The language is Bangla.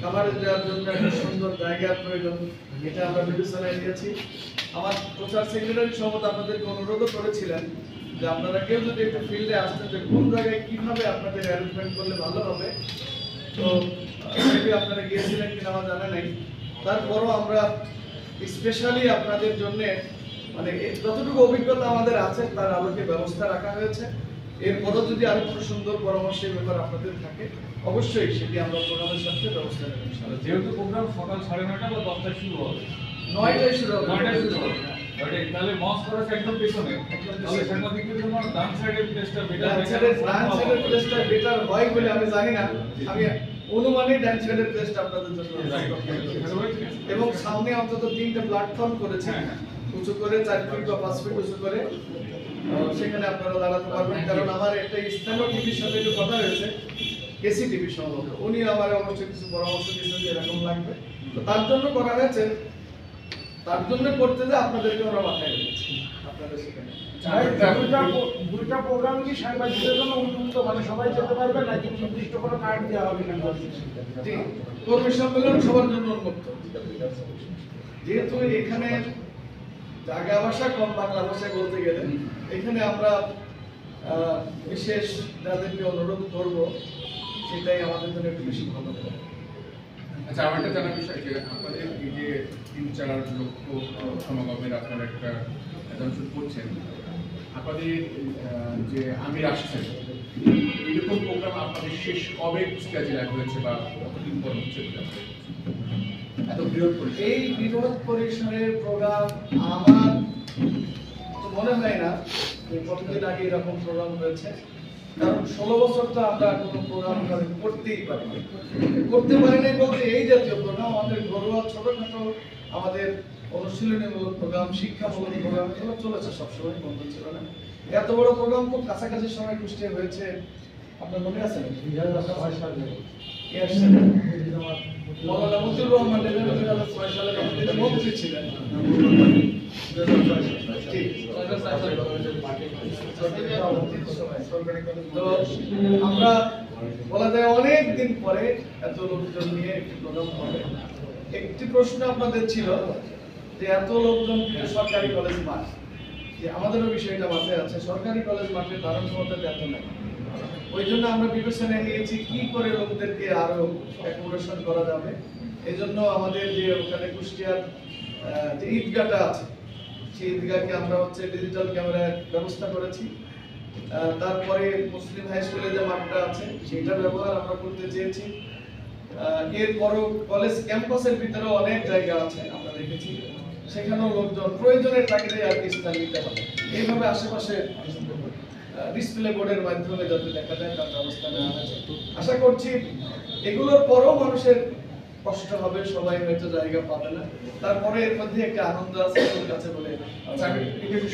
খাবারে দেওয়ার জন্য একটা সুন্দর জায়গার প্রয়োজন, এটা আমরা বিবেচনায় নিয়েছি। আমার প্রচার সেক্রেটারি সভাপতি আপনাদেরকে অনুরোধও করেছিলেন যে আপনারা কেউ যদি একটু ফিল্ডে আসতেন যে কোন জায়গায় কিভাবে আপনাদের অ্যারেঞ্জমেন্ট করলে ভালো হবে। তো আপনারা গিয়েছিলেন কিনা আমার জানা নেই, তারপরও আমরা স্পেশালি আপনাদের জন্য মানে যতটুকু অভিজ্ঞতা আমাদের আছে তার আলোকে ব্যবস্থা রাখা হয়েছে। এরপরও যদি আরো কোনো সুন্দর পরামর্শের ব্যাপার আপনাদের থাকে অবশ্যই সেটি আমরা প্রোগ্রামের সাথে ব্যবস্থা নেব। যেহেতু প্রোগ্রাম সকাল 9:30 বা 10টায় শুরু হবে, 9টায় শুরু হবে। 9টায় শুরু হবে, তাহলে মঞ্চ করা একদম পেছনে, তাহলে সাংবাদিকদের জন্য ডান সাইডের প্লেসটা বেটার হয় বলে আমি জানি না, আমি অনুমানে ডান সাইডের প্লেসটা আপনাদের জন্য। এবং সামনে অন্তত 3টে প্ল্যাটফর্ম করেছে উঁচু করে, 4 ফিট বা 5 ফিট উঁচু করে, সেখানে আপনারা দাঁড়াতে পারবেন। কারণ আমার একটা স্থানীয় টিভির সাথে একটু কথা হয়েছে, কেসি টিভি সম্ভবত, উনি আমার অবশ্যই কিছু পরামর্শ দিয়েছেন যে এরকম লাগবে, তো তার জন্য করা হয়েছে। তার জন্য করতে যে আপনাদেরকে আমরা মাথায় রেখেছি আপনাদের সেখানে। দুইটা প্রোগ্রাম কি সাংবাদিকদের জন্য উন্মুক্ত, মানে সবাই যেতে পারবে নাকি নির্দিষ্ট কোনো কার্ড দেওয়া হবে না? কর্মী সম্মেলন সবার জন্য উন্মুক্ত, যেহেতু এখানে জায়গা ভাষা কম, বাংলা ভাষায় বলতে গেলে এখানে আমরা বিশেষ যাদেরকে অনুরোধ করব সেটাই আমাদের জন্য একটু বেশি ভালো হবে। আচ্ছা, আমার একটা জানার বিষয় যে আপনাদের এই যে 3-4 লক্ষ সমাগমের আপনারা একটা অ্যাজাম্পশন করছেন, আপনাদের যে আমির আসছেন, এরকম প্রোগ্রাম আপনাদের শেষ কবে কুষ্টিয়া জেলায় হয়েছে বা কতদিন পর হচ্ছে এত বৃহৎ পরিসর? এই বৃহৎ পরিসরের প্রোগ্রাম আমার তো মনে হয় না যে কতদিন আগে এরকম প্রোগ্রাম হয়েছে, কারণ 16 বছর তো আমরা কোনো প্রোগ্রাম করতেই পারিনি। করতে পারি নাই বলতে এই জাতীয় প্রোগ্রাম আমাদের ঘরোয়া ছোটখাটো আমাদের অনুশীলনীমূলক প্রোগ্রাম, শিক্ষামূলক প্রোগ্রাম এগুলো চলেছে সবসময়, বন্ধ ছিল না। এত বড় প্রোগ্রাম খুব কাছাকাছি সময় কুষ্টিয়া হয়েছে, আপনার মনে আছে না? 2006 সালে কে আসছেন? মৌলানা মতিউর রহমান 2006 সালে আমাদের মন্ত্রী ছিলেন। তো আমরা বলা যায় অনেক দিন পরে এত লোকজন নিয়ে একটি প্রোগ্রাম হবে। একটি প্রশ্ন আপনাদের ছিল যে এত লোকজন সরকারি কলেজ মাঠ, যে আমাদেরও বিষয়টা মাথায় আছে, সরকারি কলেজ মাঠে ধারণ ক্ষমতা এত নাই। ওই জন্য আমরা বিবেচনায় নিয়েছি কি করে লোকদেরকে আরো অ্যাকোমোডেশন করা যাবে। এই জন্য আমাদের যে ওখানে কুষ্টিয়ার যে ঈদগাহটা আছে সেই ঈদগাহকে আমরা ডিজিটাল ক্যামেরার ব্যবস্থা করেছি। তারপরে মুসলিম হাই স্কুলে যে মাঠটা আছে সেটার ব্যবহার আমরা করতে চেয়েছি। এরপরও কলেজ ক্যাম্পাসের ভিতরে অনেক জায়গা আছে আমরা দেখেছি, সেখানেও লোকজন প্রয়োজনের তাগিদে আর কি স্থান নিতে হবে। এইভাবে আশেপাশে ডিসপ্লে বোর্ডের মাধ্যমে যাতে দেখা যায় তার ব্যবস্থা নেওয়া হয়েছে। আশা করছি এগুলোর পরও মানুষের কষ্ট হবে, সবাই হয়তো জায়গা পাবে না, তারপরে এর মধ্যে একটা আনন্দ আছে কাছে বলে। আচ্ছা, আমি একটু